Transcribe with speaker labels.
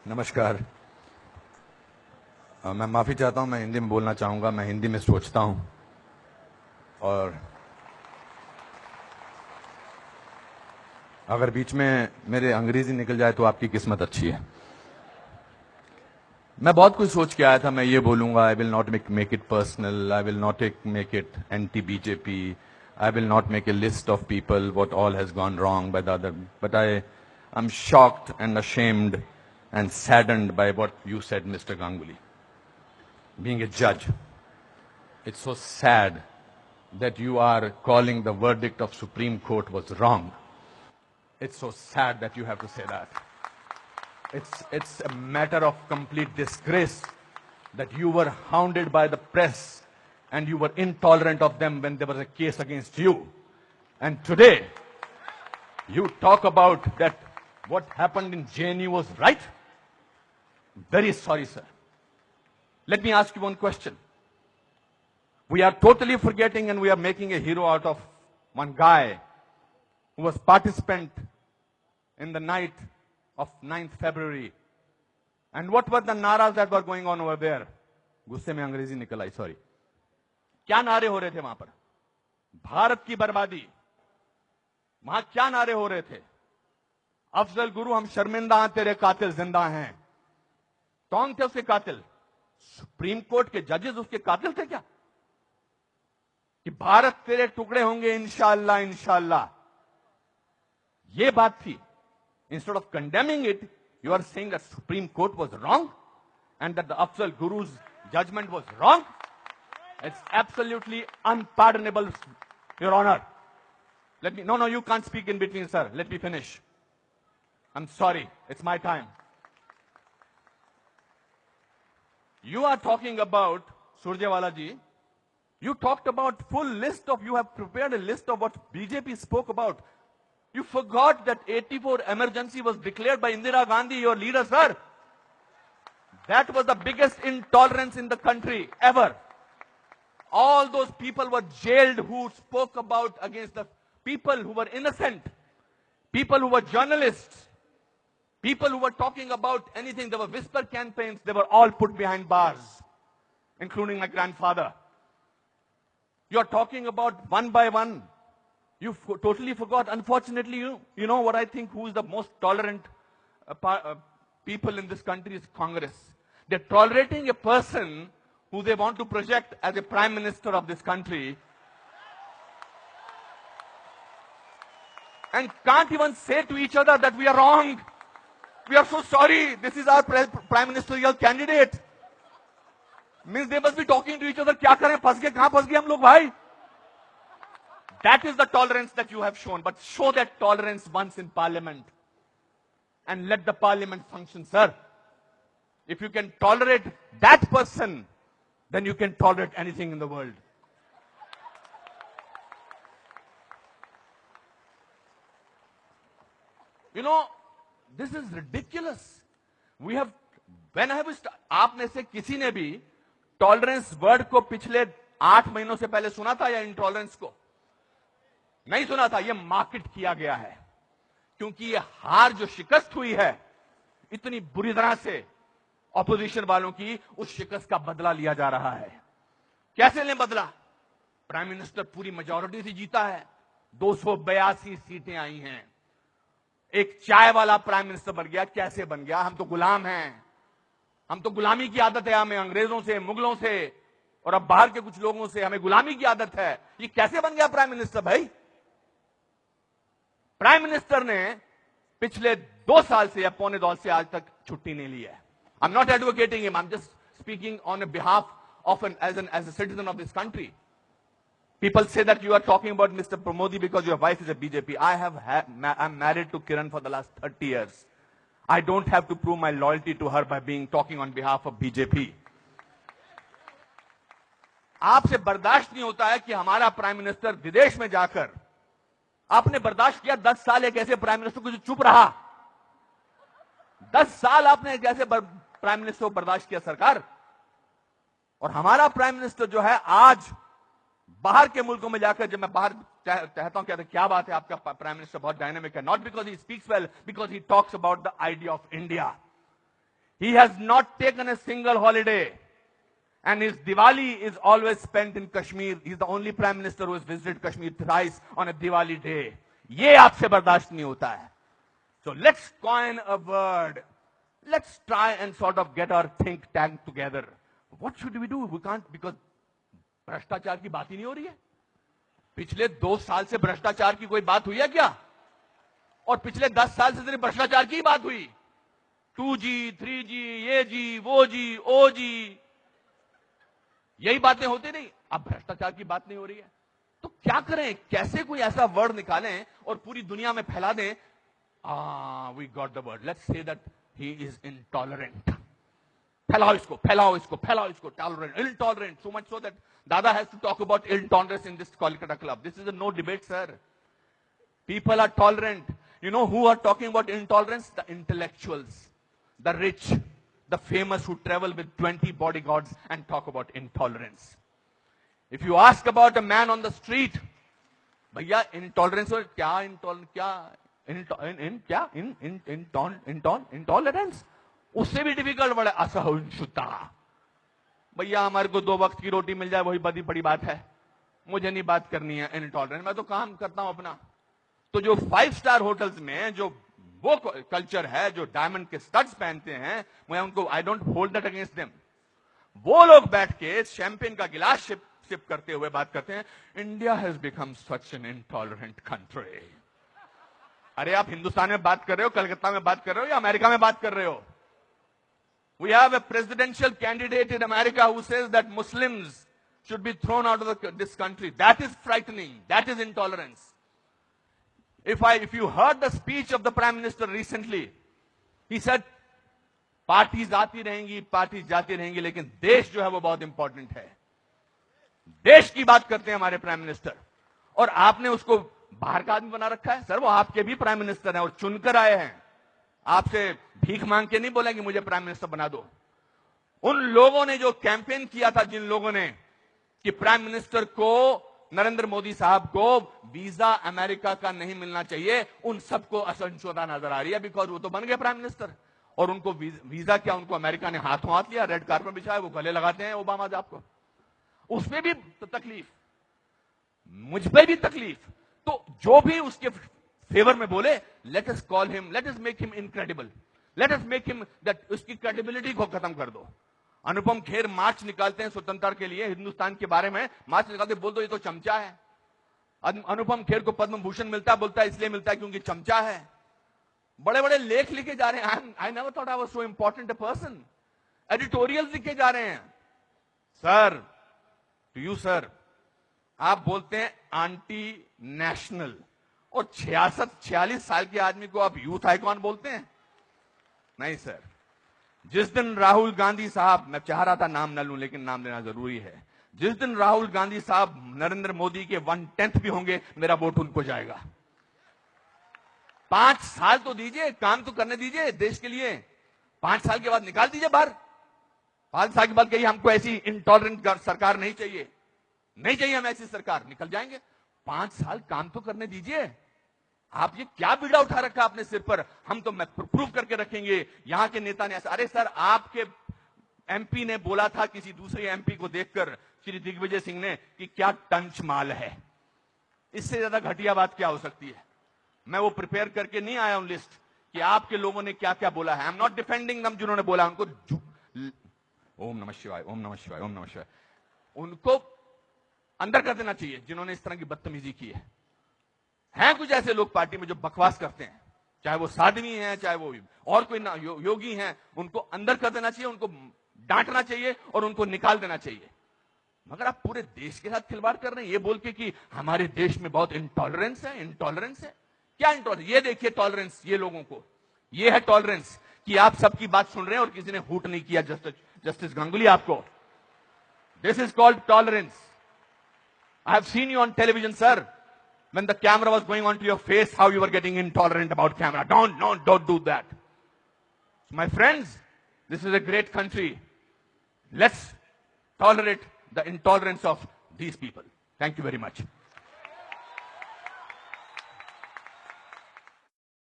Speaker 1: नमस्कार। मैं माफ़ी चाहता हूं, मैं हिंदी में बोलना चाहूंगा। मैं हिंदी में सोचता हूं और अगर बीच में मेरे अंग्रेजी निकल जाए तो आपकी किस्मत अच्छी है। मैं बहुत कुछ सोच के आया था। मैं ये बोलूंगा, I will not make it personal, I will not make it anti BJP, I will not make a list of people what all has gone wrong by the other, but I am shocked and ashamed and saddened by what you said, Mr. Ganguly. Being a judge, it's so sad that you are calling the verdict of Supreme Court was wrong. It's so sad that you have to say that. It's a matter of complete disgrace that you were hounded by the press and you were intolerant of them when there was a case against you. And today, you talk about that what happened in JNU was right? Very sorry, sir. Let me ask you one question. We are totally forgetting and we are making a hero out of one guy who was participant in the night of 9th February. And what were the naras that were going on over there? गुस्से में अंग्रेजी निकल आई, sorry. क्या नारे हो रहे थे वहां पर? भारत की बर्बादी। वहां क्या नारे हो रहे थे? अफजल गुरु हम शर्मिंदा हैं, तेरे कातिल जिंदा हैं। कौन थे उसके कातिल? सुप्रीम कोर्ट के जजेस उसके कातिल थे क्या? कि भारत तेरे टुकड़े होंगे इंशाअल्लाह इंशाअल्लाह, ये बात थी। Instead of condemning it, you are saying that Supreme Court was wrong and that the Afzal Guru's judgment was wrong. It's absolutely unpardonable, Your Honor. No, you can't speak in between, sir. Let me finish. I'm sorry. It's my time. You are talking about, Surjewala ji, you talked about you have prepared a list of what BJP spoke about. You forgot that 84 emergency was declared by Indira Gandhi, your leader, sir. That was the biggest intolerance in the country ever. All those people were jailed who spoke about against the people who were innocent, people who were journalists, people who were talking about anything. There were whisper campaigns. They were all put behind bars, including my grandfather. You are talking about one by one. You totally forgot. Unfortunately, you know what I think, who is the most tolerant people in this country is Congress. They're tolerating a person who they want to project as a prime minister of this country and can't even say to each other that we are wrong. We are so sorry. This is our prime ministerial candidate. Means they must be talking to each other. क्या करें? फंस गए, कहां फंस गए हम लोग भाई? That is the tolerance that you have shown. But show that tolerance once in parliament and let the parliament function, sir. If you can tolerate that person, then you can tolerate anything in the world. You know, this is ridiculous. We have, आप में से किसी ने भी tolerance word को पिछले 8 महीनों से पहले सुना था या इंटॉलरेंस को? नहीं सुना था। यह मार्केट किया गया है क्योंकि यह हार जो शिकस्त हुई है इतनी बुरी तरह से ऑपोजिशन वालों की, उस शिकस्त का बदला लिया जा रहा है। कैसे लें बदला? प्राइम मिनिस्टर पूरी मेजॉरिटी से जीता है, 282 सीटें आई हैं। एक चाय वाला प्राइम मिनिस्टर बन गया। कैसे बन गया? हम तो गुलाम हैं। हम तो गुलामी की आदत है, हमें अंग्रेजों से, मुगलों से और अब बाहर के कुछ लोगों से हमें गुलामी की आदत है। ये कैसे बन गया प्राइम मिनिस्टर भाई? प्राइम मिनिस्टर ने पिछले 2 साल से या पौने 2 से आज तक छुट्टी नहीं ली है। I am not advocating him, I am just speaking on behalf of as a citizen of this country. People say that you are talking about Mr. Pramodi because your wife is a BJP. I'm married to Kiran for the last 30 years. I don't have to prove my loyalty to her by talking on behalf of BJP. आपसे बर्दाश्त नहीं होता है कि हमारा prime minister विदेश में जाकर, आपने बर्दाश्त किया 10 साल एक ऐसे प्राइम मिनिस्टर को जो चुप रहा। 10 साल आपने एक ऐसे प्राइम मिनिस्टर को बर्दाश्त किया सरकार, और हमारा प्राइम मिनिस्टर जो है आज बाहर के मुल्कों में जाकर, जब मैं बाहर कहता हूं क्या बात है आपका प्राइम मिनिस्टर बहुत डायनामिक है, not because he speaks well, because he talks about the idea of India. He has not taken a single holiday. And his Diwali is always spent in Kashmir. He's the only prime minister who has visited Kashmir thrice on a Diwali day. ये आपसे बर्दाश्त नहीं होता है. So let's coin a word. Let's try and sort of get our think tank together. What should we do? We can't, because भ्रष्टाचार की बात ही नहीं हो रही है. पिछले 2 साल से भ्रष्टाचार की कोई बात हुई है क्या? और पिछले 10 साल से सिर्फ भ्रष्टाचार की बात हुई. 2G, 3G, ये जी, वो जी, ओ जी, यही बातें होती नहीं. अब भ्रष्टाचार की बात नहीं हो रही है. तो क्या करें? कैसे कोई ऐसा वर्ड निकालें और पूरी दुनिया में फैला दें? We got the word. Let's say that he is intolerant. फैलाओ इसको, फैलाओ इसको, फैलाओ इसको. Tolerant, intolerant. So much so that Dada has to talk about intolerance in this Kolkata club. This is a no debate, sir. People are tolerant. You know who are talking about intolerance? The intellectuals, the rich, the famous who travel with 20 bodyguards and talk about intolerance. If you ask about a man on the street, भैया intolerance और क्या intolerance उससे भी difficult word है असहिष्णुता. भैया हमारे को 2 वक्त की रोटी मिल जाए वही बड़ी बड़ी बात है. मुझे नहीं बात करनी है इनटॉलरेंस. मैं तो काम करता हूं अपना. तो जो 5 स्टार होटल्स में जो वो कल्चर है, जो डायमंड के स्टड्स पहनते हैं, मैं उनको I don't hold that against them. वो लोग बैठ के शैंपेन का गिलास सिप करते हुए बात करते हैं, India has become such an intolerant country. अरे आप हिंदुस्तान में बात कर रहे हो, कलकत्ता में बात कर रहे हो या अमेरिका में बात कर रहे हो? We have a presidential candidate in America who says that Muslims should be thrown out of this country. That is frightening. That is intolerance. If you heard the speech of the Prime Minister recently, he said, parties आती रहेंगी, parties जाती रहेंगी, लेकिन देश जो है वो बहुत इंपॉर्टेंट है. देश की बात करते हैं हमारे प्राइम मिनिस्टर, और आपने उसको बाहर का आदमी बना रखा है. सर वो आपके भी प्राइम मिनिस्टर हैं और चुनकर आए हैं. आपसे भीख मांग के नहीं बोलेंगे मुझे प्राइम मिनिस्टर बना दो. उन लोगों ने जो कैंपेन किया था, जिन लोगों ने कि प्राइम मिनिस्टर को, नरेंद्र मोदी साहब को वीजा अमेरिका का नहीं मिलना चाहिए, उन सबको असहिष्णुता नजर आ रही है. बिकॉज वो तो बन गए प्राइम मिनिस्टर और उनको वीजा क्या, उनको अमेरिका ने हाथों हाथ लिया, रेड कार्पेट बिछाया, वो गले लगाते हैं ओबामा साहब को. उसमें भी तकलीफ, मुझ पे भी तकलीफ. तो जो भी उसके फेवर में बोले, let us call him, let us make him incredible, let us make him that, उसकी क्रेडिबिलिटी को खत्म कर दो. अनुपम खेर मार्च निकालते हैं स्वतंत्रता के लिए, हिंदुस्तान के बारे में मार्च निकालते, बोल दो ये तो चमचा है. अनुपम खेर को पद्म भूषण मिलता है, बोलता है इसलिए मिलता है क्योंकि चमचा है. बड़े बड़े लेख लिखे जा रहे हैं. I never thought I was so important a person. Editorial लिखे जा रहे हैं. सर, टू यू सर, आप बोलते हैं एंटी नेशनल, और 46 साल के आदमी को आप यूथ आइकॉन बोलते हैं? नहीं सर. जिस दिन राहुल गांधी साहब, मैं चाह रहा था नाम न लूं लेकिन नाम लेना जरूरी है, जिस दिन राहुल गांधी साहब नरेंद्र मोदी के 1/10 भी होंगे, मेरा वोट उनको जाएगा. 5 साल तो दीजिए, काम तो करने दीजिए देश के लिए. 5 साल के बाद निकाल दीजिए बाहर. 5 साल के बाद कहिए हमको ऐसी इंटॉलरेंट सरकार नहीं चाहिए, नहीं चाहिए हम ऐसी सरकार, निकल जाएंगे. 5 साल काम तो करने दीजिए. आप ये क्या बीड़ा उठा रखा अपने सिर पर, हम तो प्रूव करके रखेंगे, यहां के नेता ने ऐसा. अरे सर, आपके एमपी ने बोला था किसी दूसरे एमपी को देखकर, श्री दिग्विजय सिंह ने, कि क्या टंच माल है. इससे ज्यादा घटिया बात क्या हो सकती है. मैं वो प्रिपेयर करके नहीं आया हूं लिस्ट कि आपके लोगों ने क्या क्या बोला है. आई एम नॉट डिफेंडिंग दम. जिन्होंने बोला उनको ओम नमः शिवाय, ओम नमः शिवाय, ओम नमः शिवाय, उनको अंदर कर देना चाहिए जिन्होंने इस तरह की बदतमीजी की है. हैं कुछ ऐसे लोग पार्टी में जो बकवास करते हैं, चाहे वो साध्वी हैं, चाहे वो और कोई ना योगी हैं, उनको अंदर कर देना चाहिए, उनको डांटना चाहिए और उनको निकाल देना चाहिए. मगर आप पूरे देश के साथ खिलवाड़ कर रहे हैं ये बोल के कि हमारे देश में बहुत इंटॉलरेंस है. इंटॉलरेंस है क्या? इंटॉलरेंस ये देखिए, टॉलरेंस ये लोगों को, ये है टॉलरेंस कि आप सबकी बात सुन रहे हैं और किसी ने हूट नहीं किया. जस्टिस गांगुली आपको, this is called tolerance. I have seen you on television sir, when the camera was going on to your face, how you were getting intolerant about camera. Don't do that. My friends, this is a great country. Let's tolerate the intolerance of these people. Thank you very much.